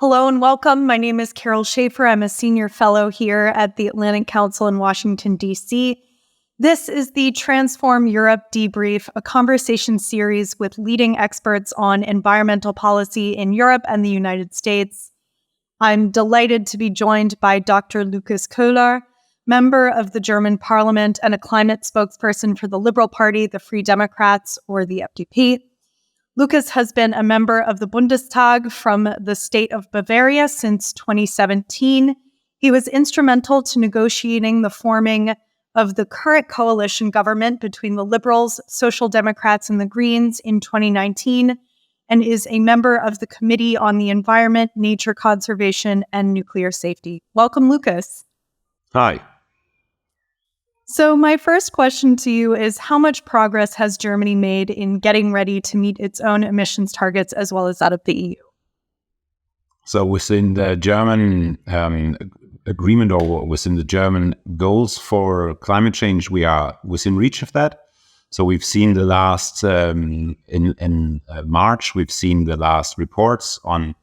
Hello and welcome. My name is Carol Schaeffer. I'm a senior fellow here at the Atlantic Council in Washington, D.C. This is the Transform Europe Debrief, a conversation series with leading experts on environmental policy in Europe and the United States. I'm delighted to be joined by Dr. Lukas Köhler, member of the German Parliament and a climate spokesperson for the Liberal Party, the Free Democrats, or the FDP. Lukas has been a member of the Bundestag from the state of Bavaria since 2017. He was instrumental to negotiating the forming of the current coalition government between the Liberals, Social Democrats, and the Greens in 2019, and is a member of the Committee on the Environment, Nature Conservation, and Nuclear Safety. Welcome, Lukas. Hi. So my first question to you is, how much progress has Germany made in getting ready to meet its own emissions targets as well as that of the EU? So within the German agreement or within the German goals for climate change, we are within reach of that. So we've seen the last, in March, we've seen the last reports on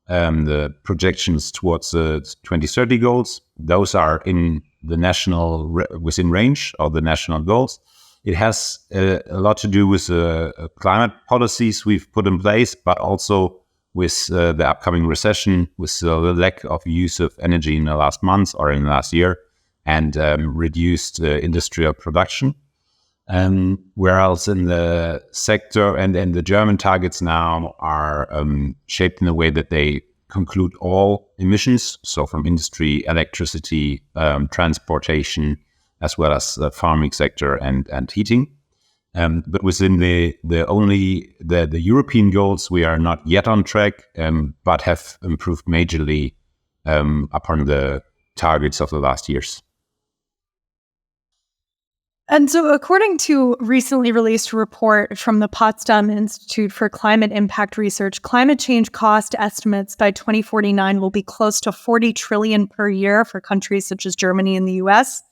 the projections towards the 2030 goals. Those are in the national within range of the national goals. It has a lot to do with climate policies we've put in place, but also with the upcoming recession, with the lack of use of energy in the last months or in the last year, and reduced industrial production. Whereas in the sector and the German targets now are shaped in a way that they conclude all emissions, so from industry, electricity, transportation, as well as the farming sector and heating. But within the European goals, we are not yet on track, but have improved majorly upon the targets of the last years. And so according to a recently released report from the Potsdam Institute for Climate Impact Research, climate change cost estimates by 2049 will be close to 40 trillion per year for countries such as Germany and the US,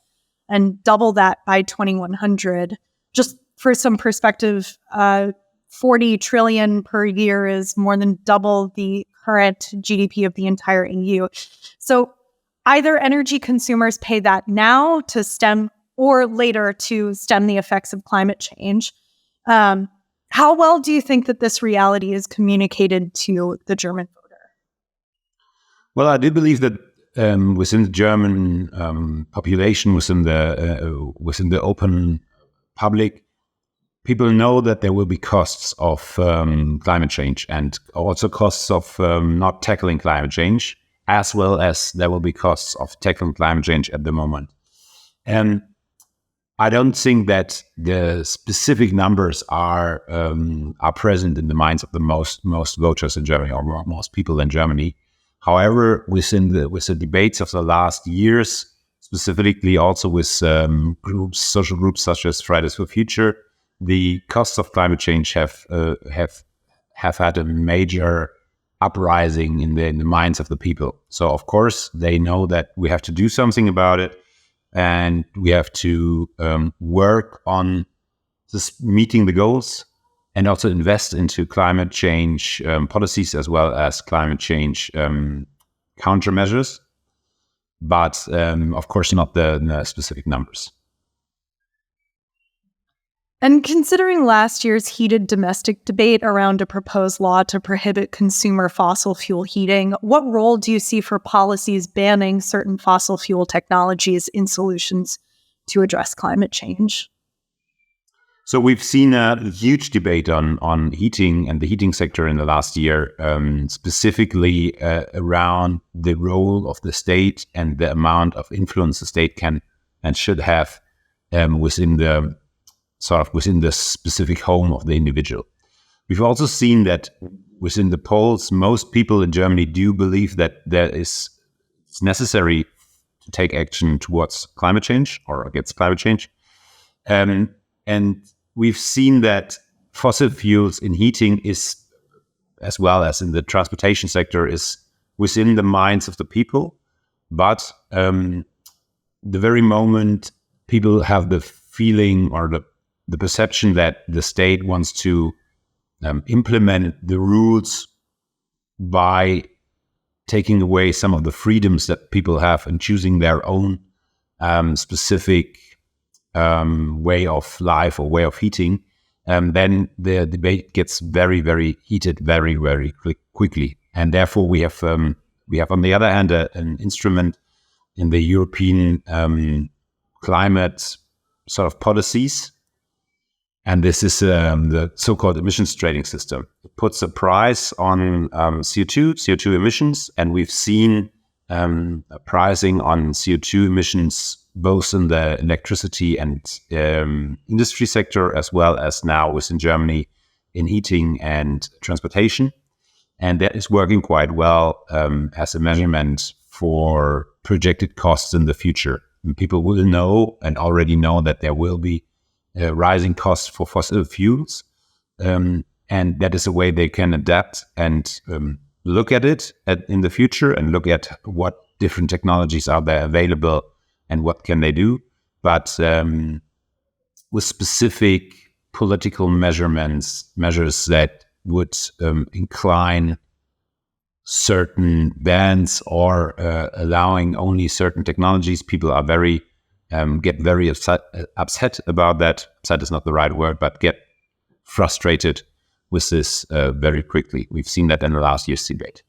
and double that by 2100. Just for some perspective, 40 trillion per year is more than double the current GDP of the entire EU. So either energy consumers pay that now to stem or later to stem the effects of climate change. How well do you think that this reality is communicated to the German voter? Well, I do believe that within the German population, within the open public, people know that there will be costs of climate change and also costs of not tackling climate change, as well as there will be costs of tackling climate change at the moment. And I don't think that the specific numbers are present in the minds of the most voters in Germany or most people in Germany. However, with the debates of the last years, specifically also with social groups such as Fridays for Future, the costs of climate change have had a major uprising in the minds of the people. So of course they know that we have to do something about it. And we have to work on just meeting the goals and also invest into climate change policies as well as climate change countermeasures, but of course not the specific numbers. And considering last year's heated domestic debate around a proposed law to prohibit consumer fossil fuel heating, what role do you see for policies banning certain fossil fuel technologies in solutions to address climate change? So we've seen a huge debate on heating and the heating sector in the last year, specifically around the role of the state and the amount of influence the state can and should have within the specific home of the individual. We've also seen that within the polls, most people in Germany do believe that it's necessary to take action towards climate change or against climate change. And we've seen that fossil fuels in heating is, as well as in the transportation sector, is within the minds of the people. But the very moment people have the feeling or the perception that the state wants to implement the rules by taking away some of the freedoms that people have in choosing their own specific way of life or way of heating, then the debate gets very, very heated very, very quickly. And therefore, we have on the other hand an instrument in the European climate sort of policies, and this is the so-called emissions trading system. It puts a price on CO2 emissions, and we've seen pricing on CO2 emissions both in the electricity and industry sector, as well as now within Germany in heating and transportation. And that is working quite well as a measurement for projected costs in the future. And people will know and already know that there will be rising costs for fossil fuels. And that is a way they can adapt and look at it in the future and look at what different technologies are there available and what can they do. But with specific political measures that would incline certain bans or allowing only certain technologies, people are get very upset about that. Upset is not the right word, but get frustrated with this very quickly. We've seen that in the last year's debate.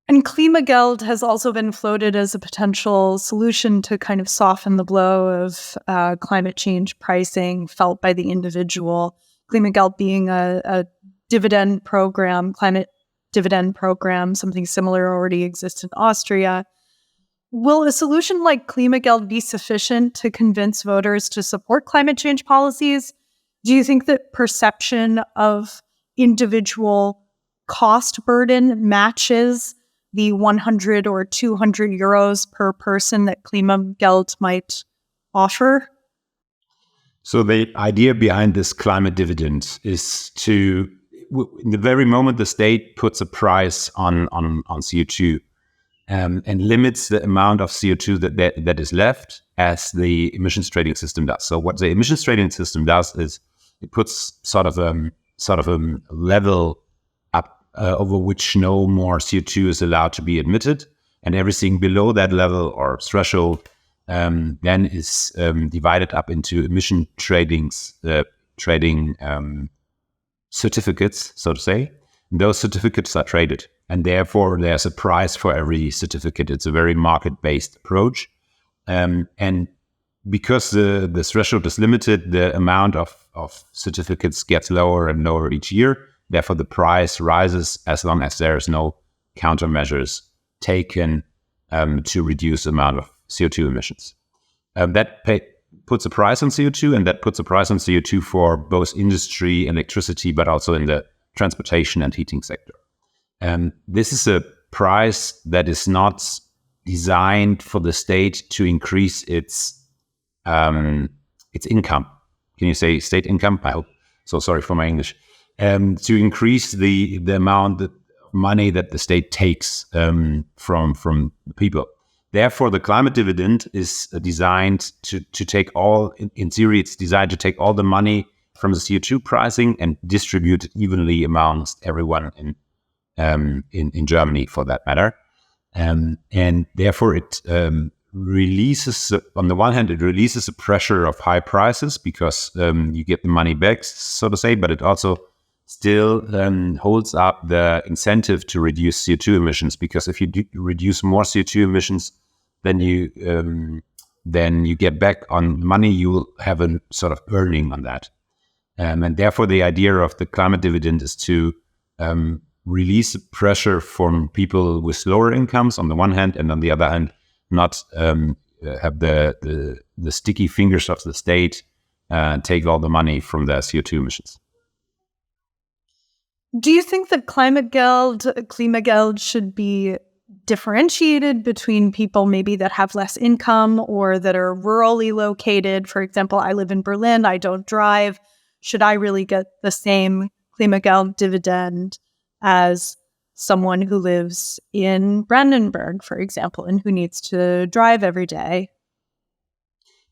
And Klimageld has also been floated as a potential solution to kind of soften the blow of climate change pricing felt by the individual. Klimageld being a dividend program, climate dividend program, something similar already exists in Austria. Will a solution like Klimageld be sufficient to convince voters to support climate change policies? Do you think that perception of individual cost burden matches the 100 or 200 euros per person that Klimageld might offer? So the idea behind this climate dividend is to, in the very moment the state puts a price on CO2 and limits the amount of CO2 that is left, as the emissions trading system does. So what the emissions trading system does is it puts sort of a level over which no more CO2 is allowed to be emitted, and everything below that level or threshold then is divided up into emission trading certificates, so to say. And those certificates are traded, and therefore there's a price for every certificate. It's a very market-based approach, and because the threshold is limited, the amount of certificates gets lower and lower each year. Therefore, the price rises as long as there is no countermeasures taken to reduce the amount of CO2 emissions. That puts a price on CO2, and that puts a price on CO2 for both industry, electricity, but also in the transportation and heating sector. This is a price that is not designed for the state to increase its income. Can you say state income? I hope so. Sorry for my English. To increase the amount of money that the state takes from the people. Therefore, the climate dividend is designed to take all, in theory, it's designed to take all the money from the CO2 pricing and distribute it evenly amongst everyone in Germany, for that matter. And therefore, it releases, on the one hand, it releases the pressure of high prices because you get the money back, so to say, but it also still holds up the incentive to reduce CO2 emissions, because if you reduce more CO2 emissions, then you get back on money, you will have a sort of earning on that. And therefore, the idea of the climate dividend is to release pressure from people with lower incomes on the one hand, and on the other hand, not have the sticky fingers of the state take all the money from the CO2 emissions. Do you think that Klimageld should be differentiated between people maybe that have less income or that are rurally located? For example, I live in Berlin, I don't drive. Should I really get the same Klimageld dividend as someone who lives in Brandenburg, for example, and who needs to drive every day?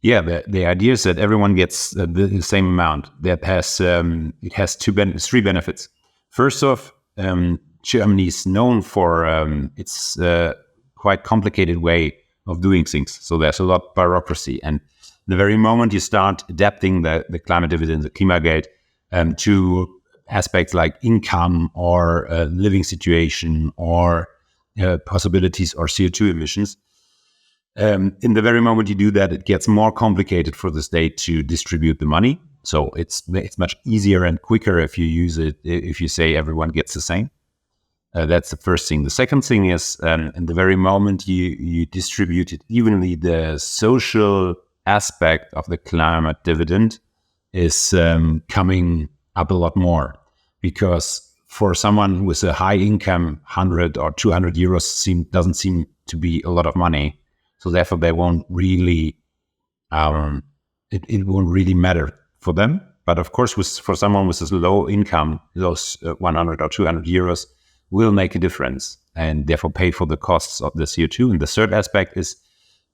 Yeah, the idea is that everyone gets the same amount. That has it has three benefits. First off, Germany is known for its quite complicated way of doing things. So there's a lot of bureaucracy. And the very moment you start adapting the climate dividend, the Klimageld, to aspects like income or living situation or possibilities or CO2 emissions, in the very moment you do that, it gets more complicated for the state to distribute the money. So it's much easier and quicker if you use it, if you say everyone gets the same. That's the first thing. The second thing is, in the very moment you distribute it evenly, the social aspect of the climate dividend is coming up a lot more, because for someone with a high income, 100 or 200 euros doesn't seem to be a lot of money. So therefore, they won't really, it won't really matter for them. But of course, for someone with a low income, those 100 or 200 euros will make a difference and therefore pay for the costs of the CO2. And the third aspect is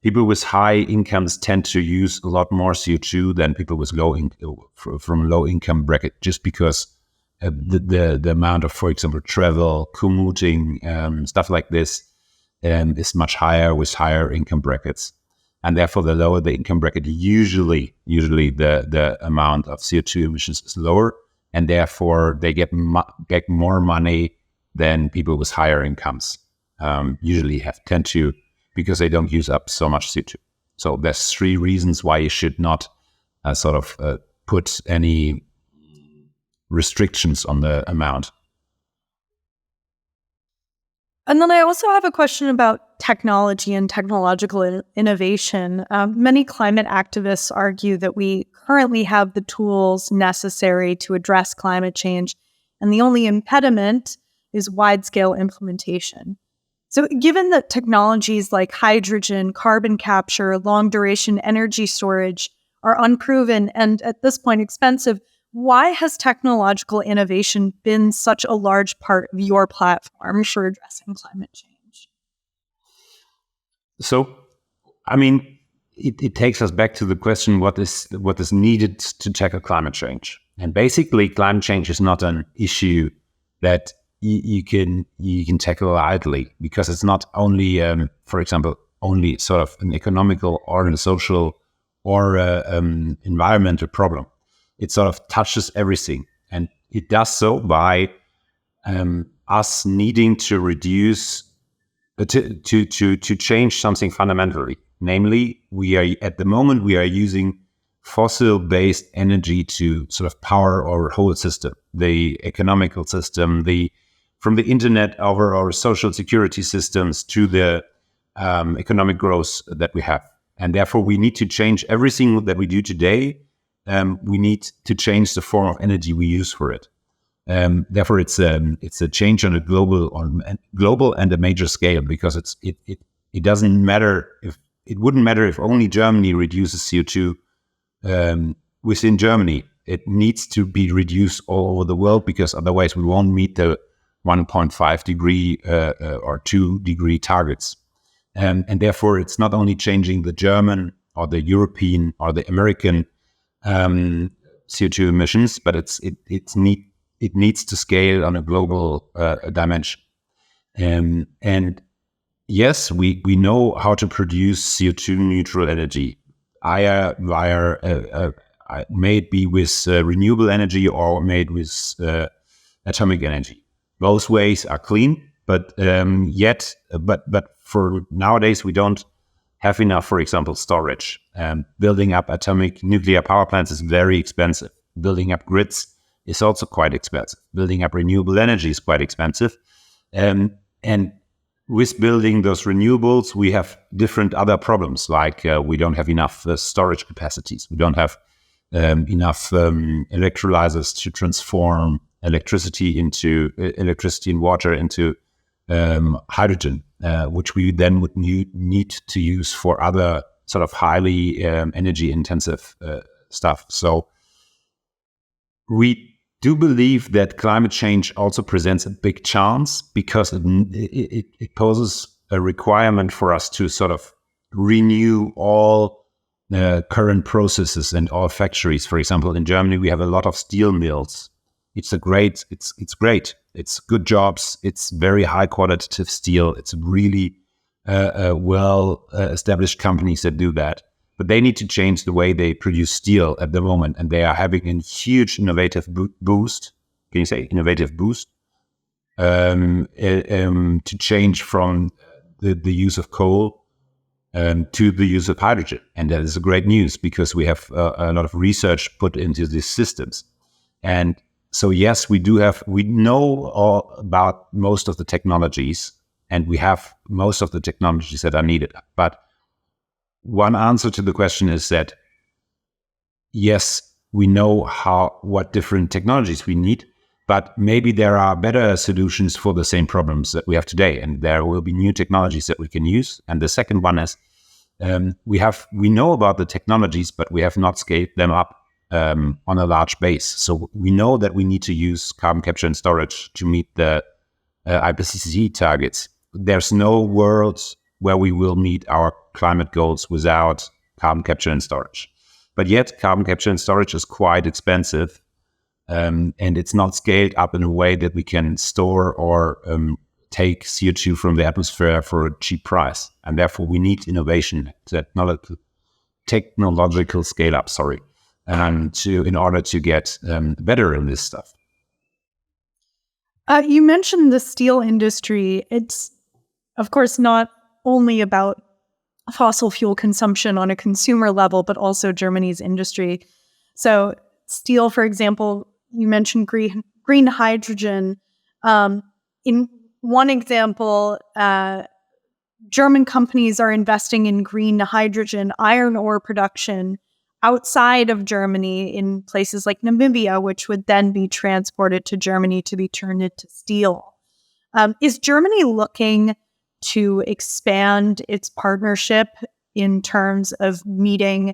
people with high incomes tend to use a lot more CO2 than people with from low income bracket, just because the amount of, for example, travel, commuting, stuff like this is much higher with higher income brackets. And therefore, the lower the income bracket, usually the amount of CO2 emissions is lower, and therefore they get more money than people with higher incomes usually tend to, because they don't use up so much CO2. So there's 3 reasons why you should not put any restrictions on the amount. And then I also have a question about technology and technological innovation. Many climate activists argue that we currently have the tools necessary to address climate change, and the only impediment is wide-scale implementation. So given that technologies like hydrogen, carbon capture, long-duration energy storage are unproven and at this point expensive, why has technological innovation been such a large part of your platform for addressing climate change? So, I mean, it takes us back to the question, what is needed to tackle climate change? And basically, climate change is not an issue that you can tackle idly, because it's not only, for example, only sort of an economical or a social or environmental problem. It sort of touches everything, and it does so by us needing to reduce, to change something fundamentally. Namely, we are using fossil-based energy to sort of power our whole system, the economical system, from the internet over our social security systems to the economic growth that we have. And therefore, we need to change everything that we do today. We need to change the form of energy we use for it. Therefore, it's a change on a global and a major scale, because it doesn't matter it wouldn't matter if only Germany reduces CO2 within Germany. It needs to be reduced all over the world, because otherwise we won't meet the 1.5 degree or 2 degree targets. And therefore, it's not only changing the German or the European or the American CO2 emissions, but it needs to scale on a global dimension. And yes, we know how to produce CO2 neutral energy, may it be with renewable energy or made with atomic energy. Both ways are clean, but for nowadays we don't have enough, for example, storage. Building up nuclear power plants is very expensive. Building up grids is also quite expensive. Building up renewable energy is quite expensive. And with building those renewables, we have different other problems, like we don't have enough storage capacities. We don't have enough electrolyzers to transform electricity and water into hydrogen, which we then would need to use for other sort of highly energy intensive stuff. So we do believe that climate change also presents a big chance, because it poses a requirement for us to sort of renew all current processes and all factories. For example, in Germany, we have a lot of steel mills, It's great. It's good jobs. It's very high qualitative steel. It's really well established companies that do that. But they need to change the way they produce steel at the moment, and they are having a huge innovative boost. Can you say innovative boost? To change from the use of coal to the use of hydrogen. And that is a great news because we have a lot of research put into these systems. And so, yes, we know all about most of the technologies, and we have most of the technologies that are needed. But one answer to the question is that, yes, we know what different technologies we need, but maybe there are better solutions for the same problems that we have today, and there will be new technologies that we can use. And the second one is we know about the technologies, but we have not scaled them up on a large base. So we know that we need to use carbon capture and storage to meet the IPCC targets. There's no world where we will meet our climate goals without carbon capture and storage. But yet, carbon capture and storage is quite expensive, and it's not scaled up in a way that we can store or take CO2 from the atmosphere for a cheap price. And therefore, we need innovation, technological scale up, in order to get better in this stuff. You mentioned the steel industry. It's, of course, not only about fossil fuel consumption on a consumer level, but also Germany's industry. So steel, for example, you mentioned green hydrogen. In one example, German companies are investing in green hydrogen iron ore production outside of Germany in places like Namibia, which would then be transported to Germany to be turned into steel. Is Germany looking to expand its partnership in terms of meeting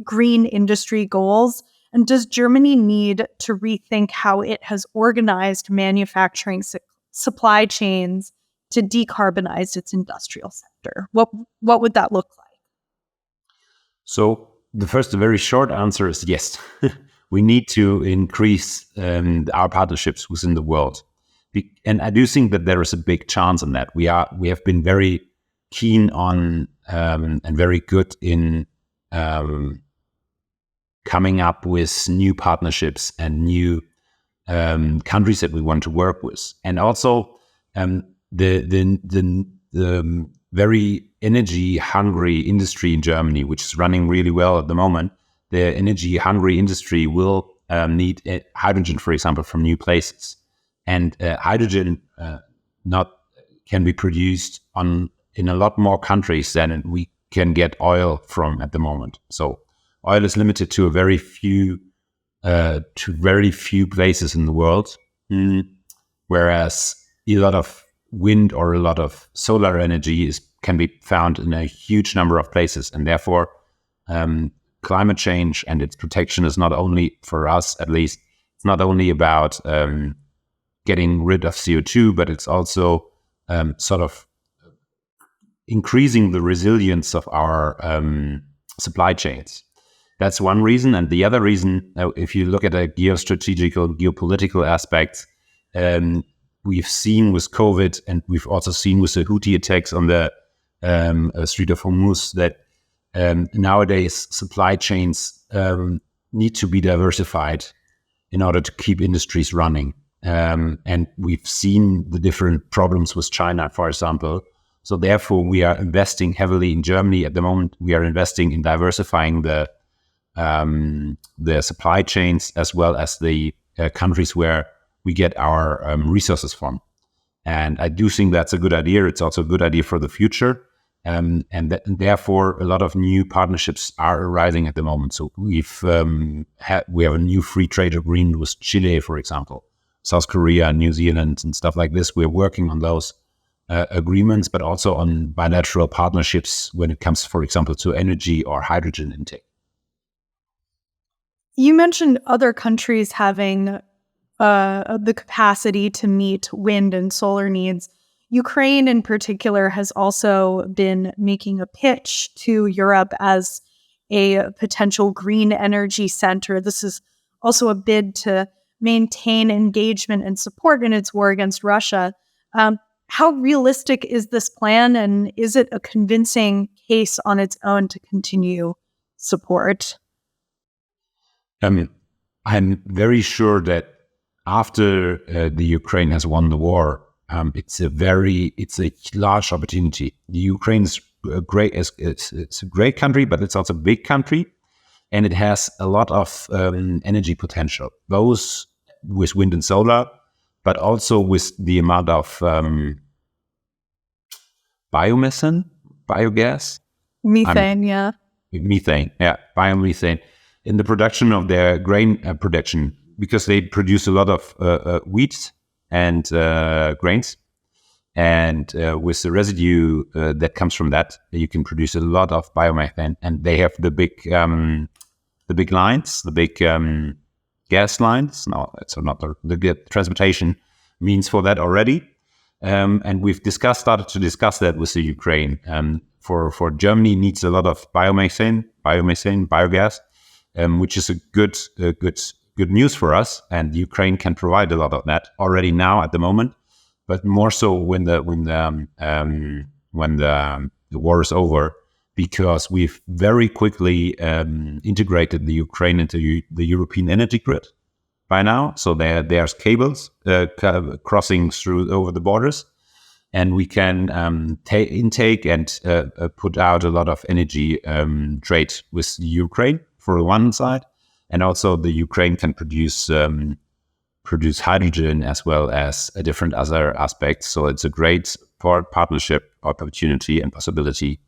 green industry goals? And does Germany need to rethink how it has organized manufacturing supply chains to decarbonize its industrial sector? What would that look like? So the very short answer is yes. We need to increase our partnerships within the world. And I do think that there is a big chance in that. We have been very keen on and very good in coming up with new partnerships and new countries that we want to work with. And also the very energy hungry industry in Germany, which is running really well at the moment. The energy hungry industry will need hydrogen, for example, from new places. And hydrogen can be produced in a lot more countries than we can get oil from at the moment. So oil is limited to very few places in the world, whereas a lot of wind or a lot of solar energy can be found in a huge number of places, and therefore climate change and its protection is not only, for us at least, it's not only about getting rid of CO2, but it's also sort of increasing the resilience of our supply chains. That's one reason. And the other reason, if you look at a geopolitical aspect, we've seen with COVID, and we've also seen with the Houthi attacks on the Strait of Hormuz, that nowadays supply chains need to be diversified in order to keep industries running. And we've seen the different problems with China, for example. So therefore, we are investing heavily in Germany at the moment. We are investing in diversifying the supply chains as well as the countries where we get our resources from. And I do think that's a good idea. It's also a good idea for the future. And therefore, a lot of new partnerships are arising at the moment. So we have a new free trade agreement with Chile, for example, South Korea, New Zealand, and stuff like this. We're working on those agreements, but also on bilateral partnerships when it comes, for example, to energy or hydrogen intake. You mentioned other countries having the capacity to meet wind and solar needs. Ukraine in particular has also been making a pitch to Europe as a potential green energy center. This is also a bid to maintain engagement and support in its war against Russia. How realistic is this plan, and is it a convincing case on its own to continue support? I'm very sure that after the Ukraine has won the war, it's a large opportunity. The Ukraine is it's a great country, but it's also a big country, and it has a lot of energy potential, both with wind and solar, but also with the amount of biogas. Methane, biomethane in the production of their grain production, because they produce a lot of wheat and grains. And with the residue that comes from that, you can produce a lot of biomethane. And they have the big lines, the big gas lines. No, it's not the transportation means for that already. And we've started to discuss that with the Ukraine. For Germany needs a lot of biogas, which is a good news for us. And Ukraine can provide a lot of that already now at the moment, but more so when the war is over, because we've very quickly integrated the Ukraine into the European energy grid by now. So there's cables crossing over the borders, and we can intake and put out a lot of energy trade with Ukraine for one side, and also the Ukraine can produce hydrogen as well as different other aspects. So it's a great partnership opportunity and possibility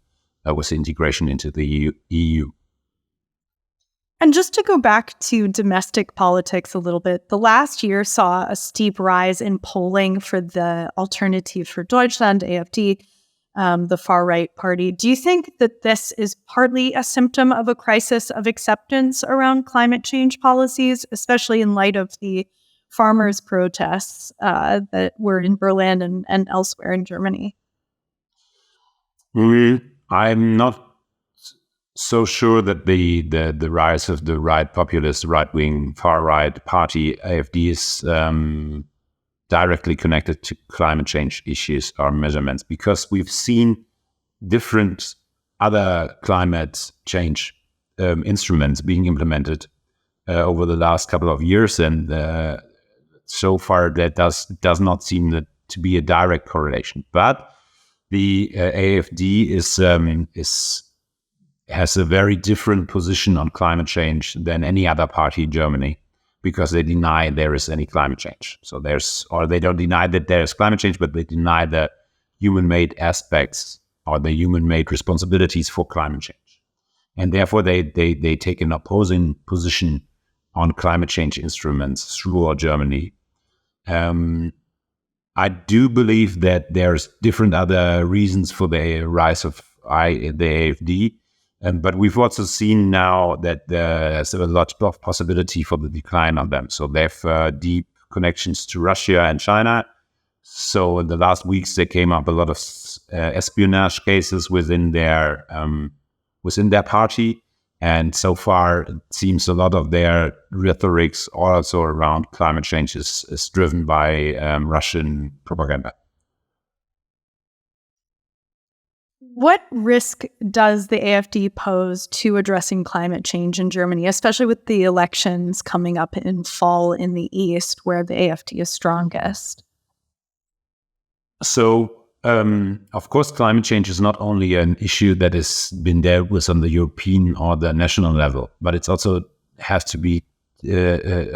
with integration into the EU. And just to go back to domestic politics a little bit, the last year saw a steep rise in polling for the Alternative for Deutschland, AfD, the far-right party. Do you think that this is partly a symptom of a crisis of acceptance around climate change policies, especially in light of the farmers' protests that were in Berlin and elsewhere in Germany? I'm not so sure that the rise of the populist, right-wing, far-right party, AfD, is directly connected to climate change issues or measurements, because we've seen different other climate change instruments being implemented over the last couple of years, and so far that does not seem to be a direct correlation. But the AfD has a very different position on climate change than any other party in Germany, because they deny there is any climate change. So they don't deny that there is climate change, but they deny the human-made aspects or the human-made responsibilities for climate change. And therefore they take an opposing position on climate change instruments throughout Germany. I do believe that there's different other reasons for the rise of the AfD. But we've also seen now that there's a lot of possibility for the decline of them. So they have deep connections to Russia and China. So in the last weeks, there came up a lot of espionage cases within their party. And so far, it seems a lot of their rhetorics also around climate change is driven by Russian propaganda. What risk does the AfD pose to addressing climate change in Germany, especially with the elections coming up in fall in the East, where the AfD is strongest? So, of course, climate change is not only an issue that has been dealt with on the European or the national level, but it's also has to be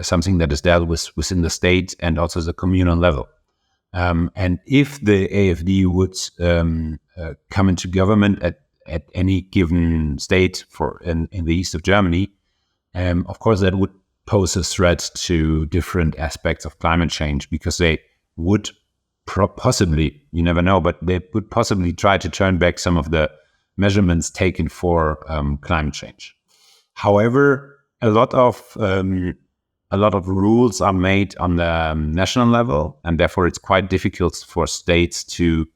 something that is dealt with within the state and also the communal level. And if the AfD would come into government at any given state in the east of Germany, of course that would pose a threat to different aspects of climate change, because they would possibly, you never know, but they would possibly try to turn back some of the measurements taken for climate change. However, a lot of rules are made on the national level, and therefore it's quite difficult for states to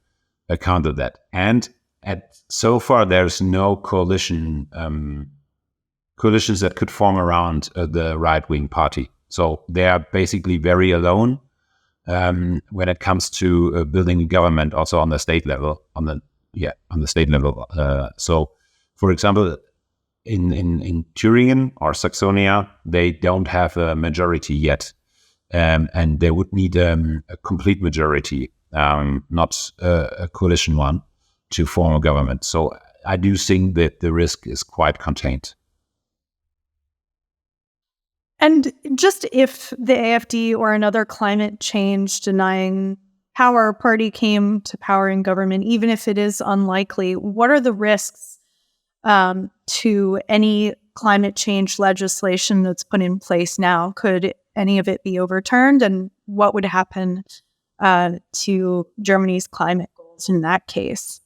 counter that. And so far, there's no coalitions that could form around the right-wing party. So they are basically very alone when it comes to building a government, also on the state level. On the state level. So, for example, in Thüringen or Saxonia, they don't have a majority yet, and they would need a complete majority, not a coalition one, to form a government. So I do think that the risk is quite contained. And just if the AfD or another climate change denying power party came to power in government, even if it is unlikely, what are the risks to any climate change legislation that's put in place now? Could any of it be overturned? And what would happen to Germany's climate goals in that case?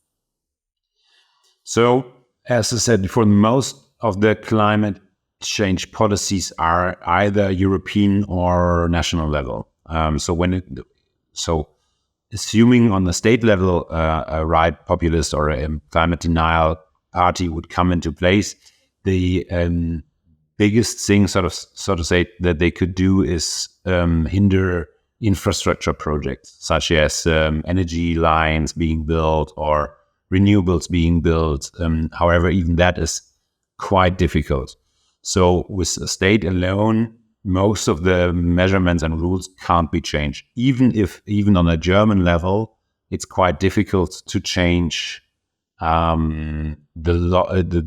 So, as I said before, most of the climate change policies are either European or national level. So assuming on the state level a right populist or a climate denial party would come into place, the biggest thing, so to say, that they could do is hinder infrastructure projects such as energy lines being built or renewables being built. However, even that is quite difficult. So with the state alone, most of the measurements and rules can't be changed. Even on a German level, it's quite difficult to change the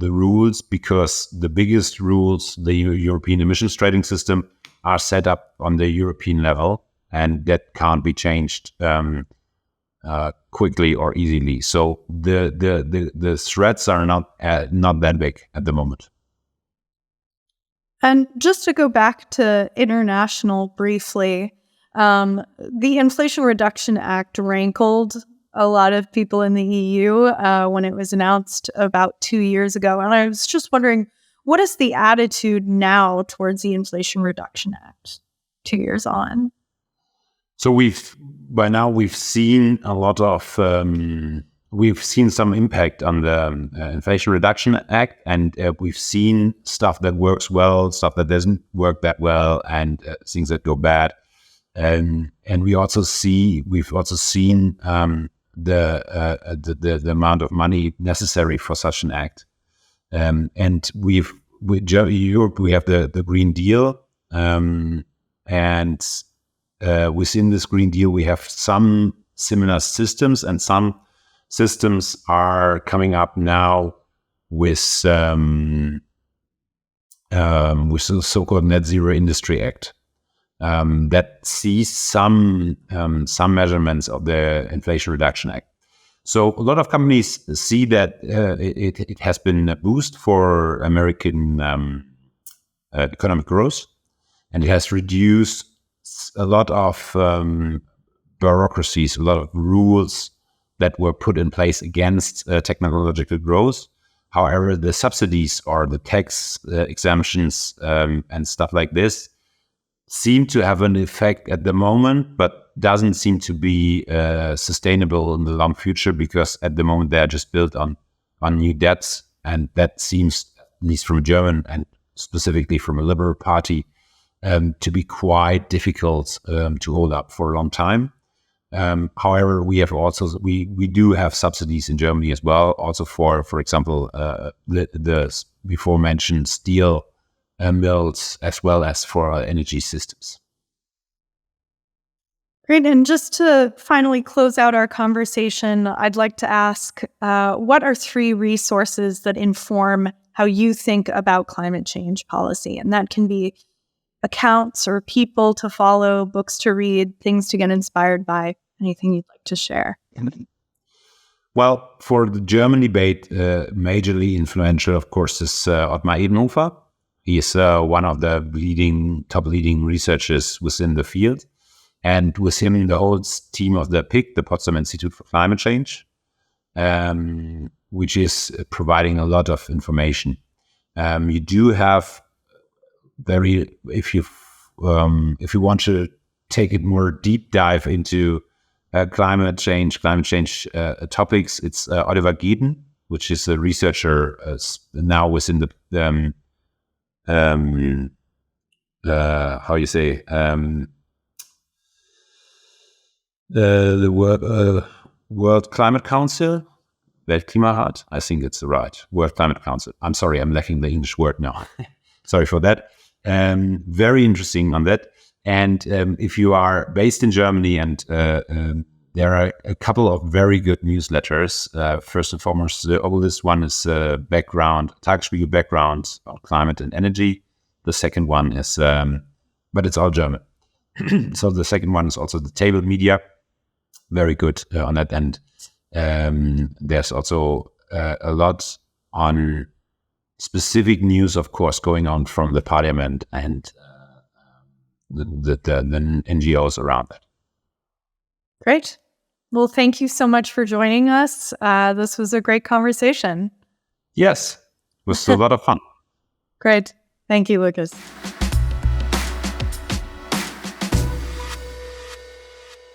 rules, because the biggest rules, the European emissions trading system, are set up on the European level, and that can't be changed quickly or easily. So the threats are not that big at the moment. And just to go back to international briefly, the Inflation Reduction Act rankled a lot of people in the EU when it was announced about 2 years ago. And I was just wondering, what is the attitude now towards the Inflation Reduction Act 2 years on? So by now we've seen a lot of we've seen some impact on the Inflation Reduction Act, and we've seen stuff that works well, stuff that doesn't work that well, and things that go bad. And we've also seen the amount of money necessary for such an act. And with Europe, we have the Green Deal, and within this Green Deal, we have some similar systems, and some systems are coming up now with the so-called Net Zero Industry Act that sees some measurements of the Inflation Reduction Act. So a lot of companies see that it has been a boost for American economic growth, and it has reduced a lot of bureaucracies, a lot of rules that were put in place against technological growth. However, the subsidies or the tax exemptions and stuff like this seem to have an effect at the moment, but doesn't seem to be sustainable in the long future, because at the moment they are just built on new debts, and that seems, at least from a German and specifically from a Liberal Party, to be quite difficult to hold up for a long time. However, we do have subsidies in Germany as well, also for example, the before mentioned steel mills, as well as for energy systems. Great. And just to finally close out our conversation, I'd like to ask, what are 3 resources that inform how you think about climate change policy? And that can be accounts or people to follow, books to read, things to get inspired by, anything you'd like to share. Well, for the German debate, majorly influential, of course, is Ottmar Edenhofer. He is one of the top leading researchers within the field. And with him, the whole team of the PIC, the Potsdam Institute for Climate Change, which is providing a lot of information. You do have if you want to take it more deep dive into climate change topics, it's Oliver Gieden, which is a researcher now within the how you say, the World Climate Council, Weltklimarat, I think it's the right World Climate Council. I'm sorry, I'm lacking the English word now. Sorry for that. Very interesting on that. And if you are based in Germany, and there are a couple of very good newsletters. First and foremost, the oldest one is Tagesspiegel Background on climate and energy. The second one is, but it's all German. So the second one is also the Table Media. Very good on that end. There's also a lot on specific news, of course, going on from the parliament and the NGOs around that. Great. Well, thank you so much for joining us. This was a great conversation. Yes, it was a lot of fun. Great. Thank you, Lukas.